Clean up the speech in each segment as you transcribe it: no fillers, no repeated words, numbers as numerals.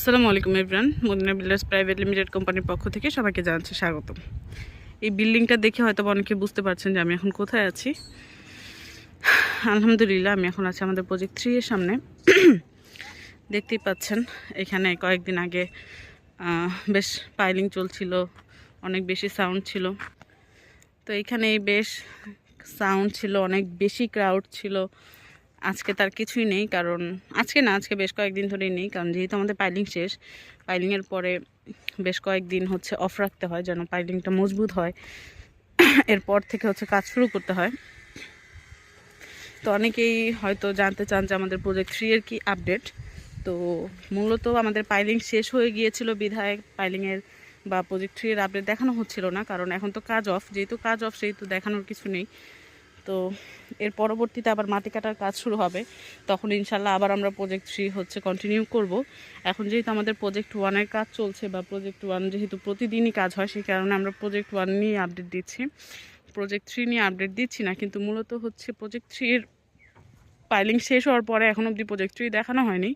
আসসালামু আলাইকুম everyone, Madina builders private limited কোম্পানির পক্ষ থেকে সবাইকে জানাচ্ছি স্বাগতম। এই বিল্ডিংটা দেখে হয়তো অনেকে বুঝতে পারছেন যে আমি এখন কোথায় আছি। আলহামদুলিল্লাহ, আমি এখন আছি আমাদের প্রজেক্ট 3 এর সামনে। দেখতেই পাচ্ছেন এখানে কয়েকদিন আগে বেশ পাইলিং চলছিল, অনেক বেশি সাউন্ড ছিল। তো এখানে বেশ সাউন্ড ছিল, অনেক বেশি ক্রাউড ছিল। আজকে তার কিছুই নেই, কারণ আজকে বেশ কয়েকদিন ধরেই নেই, কারণ যেহেতু আমাদের পাইলিং শেষ। পাইলিংয়ের পরে বেশ কয়েকদিন অফ রাখতে হয় যেন পাইলিংটা মজবুত হয়। এরপর থেকে কাজ শুরু করতে হয়। তো অনেকেই হয়তো জানতে চান যে আমাদের প্রজেক্ট 3 এর কি আপডেট। তো মূলত আমাদের পাইলিং শেষ হয়ে গিয়েছিল বিধায় পাইলিংয়ের বা প্রজেক্ট 3 এর আপডেট দেখানো হচ্ছিল না, কারণ এখন তো কাজ অফ, যেহেতু কাজ অফ সেহেতু দেখানোর কিছু নেই। তো এর পরবর্তীতে আবার মাটি কাটার কাজ শুরু হবে, তখন ইনশাল্লাহ আবার আমরা প্রজেক্ট 3 কন্টিনিউ করব। এখন যেহেতু আমাদের প্রজেক্ট 1-এর কাজ চলছে, বা প্রজেক্ট 1 যেহেতু প্রতিদিনই কাজ হয়, সেই কারণে আমরা প্রজেক্ট 1 নিয়ে আপডেট দিচ্ছি, প্রজেক্ট 3 নিয়ে আপডেট দিচ্ছি না। কিন্তু মূলত প্রজেক্ট 3-এর পাইলিং শেষ হওয়ার পরে এখন অবধি প্রজেক্ট 3 দেখানো হয়নি।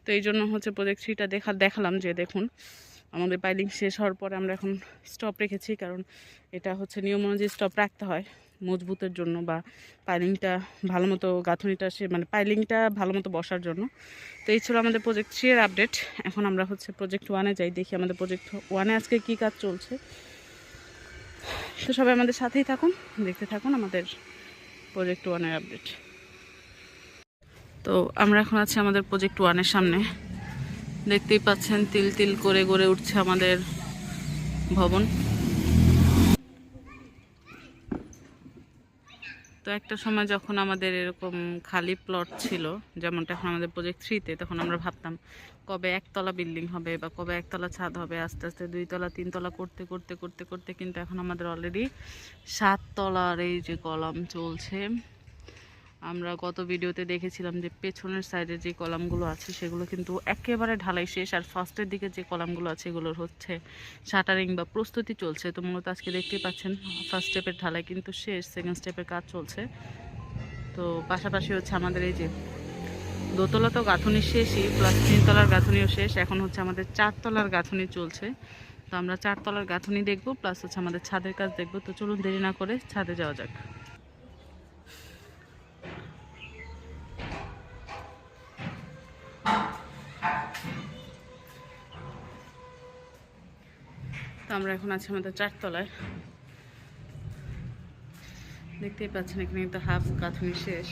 তো এই জন্য প্রজেক্ট 3টা দেখালাম যে দেখুন আমাদের পাইলিং শেষ হওয়ার পরে আমরা এখন স্টপ রেখেছি, কারণ এটা নিয়ম অনুযায়ী স্টপ রাখতে হয় মজবুতের জন্য, বা পাইলিংটা ভালো মতো গাঁথনিটা পাইলিংটা ভালো মতো বসার জন্য। তো এই ছিল আমাদের প্রজেক্ট 3 এর আপডেট। এখন আমরা প্রজেক্ট 1-এ যাই, দেখি আমাদের প্রজেক্ট 1-এ আজকে কী কাজ চলছে। তো সবাই আমাদের সাথেই থাকুন, দেখতে থাকুন আমাদের প্রজেক্ট 1-এর আপডেট। তো আমরা এখন আছি আমাদের প্রজেক্ট 1-এর সামনে। দেখতেই পাচ্ছেন তিল তিল করে গড়ে উঠছে আমাদের ভবন। তো একটা সময় যখন আমাদের এরকম খালি প্লট ছিল, যেমনটা এখন আমাদের প্রজেক্ট 3-তে, তখন আমরা ভাবতাম কবে একতলা বিল্ডিং হবে বা কবে একতলা ছাদ হবে। আস্তে আস্তে 2 তলা 3 তলা করতে করতে করতে করতে কিন্তু এখন আমাদের অলরেডি 7 তলার এই যে কলাম চলছে। আমরা গত ভিডিওতে দেখেছিলাম যে পেছনের সাইডে যে কলামগুলো আছে সেগুলো কিন্তু একেবারে ঢালাই শেষ, আর ফার্স্টের দিকে যে কলামগুলো আছে এগুলোর শাটারিং বা প্রস্তুতি চলছে। তো মূলত আজকে দেখতেই পাচ্ছেন ফার্স্ট স্টেপের ঢালাই কিন্তু শেষ, সেকেন্ড স্টেপের কাজ চলছে। তো পাশাপাশি আমাদের এই যে দোতলা তো গাঁথনি শেষই, প্লাস 3 তলার গাঁথনিও শেষ। এখন আমাদের 4 তলার গাঁথনি চলছে। তো আমরা 4 তলার গাঁথনি দেখবো, প্লাস আমাদের ছাদের কাজ দেখবো। তো চলুন দেরি না করে ছাদে যাওয়া যাক। তো আমরা এখন আছি আমাদের 4 তলায়। দেখতেই পাচ্ছেন এখানে কিন্তু হাফ গাঁথনি শেষ।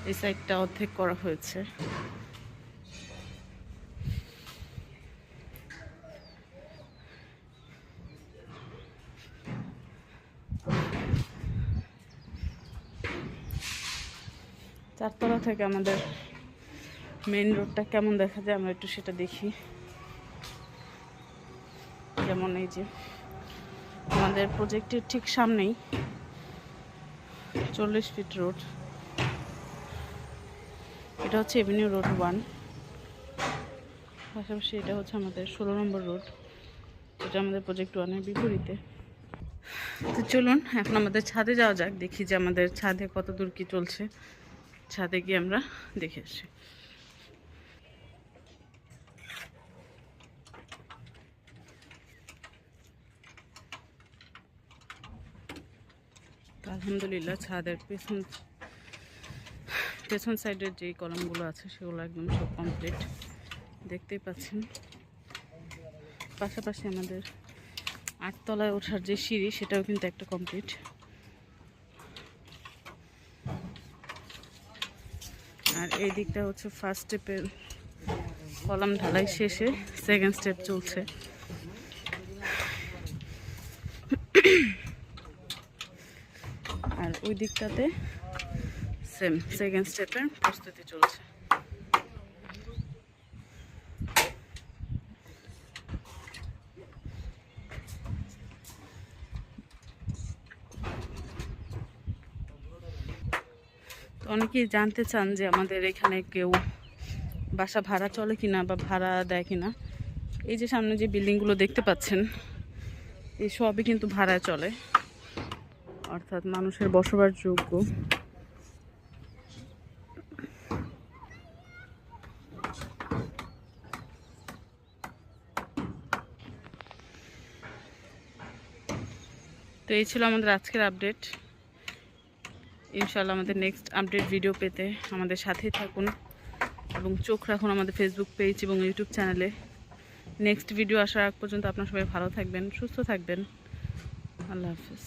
এই সাইডটা অর্ধেক করা হয়েছে। চারতলা থেকে আমাদের মেইন রোডটা কেমন দেখা যায় আমরা একটু সেটা দেখি। যেমন এই যে আমাদের প্রজেক্টের ঠিক সামনেই 40 ফিট রোড, এটা এভিনিউ রোড 1। পাশাপাশি এটা আমাদের 16 নম্বর রোড, যেটা আমাদের প্রজেক্ট 1-এর বিপরীতে। তো চলুন এখন আমাদের ছাদে যাওয়া যাক, দেখি যে আমাদের ছাদে কত দূর কি চলছে। ছাদে গিয়ে আমরা দেখে আসি। আলহামদুলিল্লাহ ছাদের পেছন সাইডের যে কলামগুলো আছে সেগুলো একদম সব কমপ্লিট, দেখতেই পাচ্ছেন। পাশাপাশি আমাদের 8 তলায় ওঠার যে সিঁড়ি সেটাও কিন্তু একটা কমপ্লিট। আর এই দিকটা ফার্স্ট স্টেপের কলাম ঢালাই শেষে সেকেন্ড স্টেপ চলছে। আর ওই দিকটাতে সেম সেকেন্ড স্টেপের প্রস্তুতি চলছে। তো অনেকেই জানতে চান যে আমাদের এখানে কেউ বাসা ভাড়া চলে কিনা বা ভাড়া দেয় কিনা। এই যে সামনে যে বিল্ডিংগুলো দেখতে পাচ্ছেন, এই সবই কিন্তু ভাড়ায় চলে, অর্থাৎ মানুষের বসবাসযোগ্য। তো এই ছিল আমাদের আজকের আপডেট। ইনশাআল্লাহ আমাদের নেক্সট আপডেট ভিডিও পেতে আমাদের সাথেই থাকুন এবং চোখ রাখুন আমাদের ফেসবুক পেজ এবং ইউটিউব চ্যানেলে। নেক্সট ভিডিও আসার আগ পর্যন্ত আপনার সবাই ভালো থাকবেন, সুস্থ থাকবেন। আল্লাহ হাফেজ।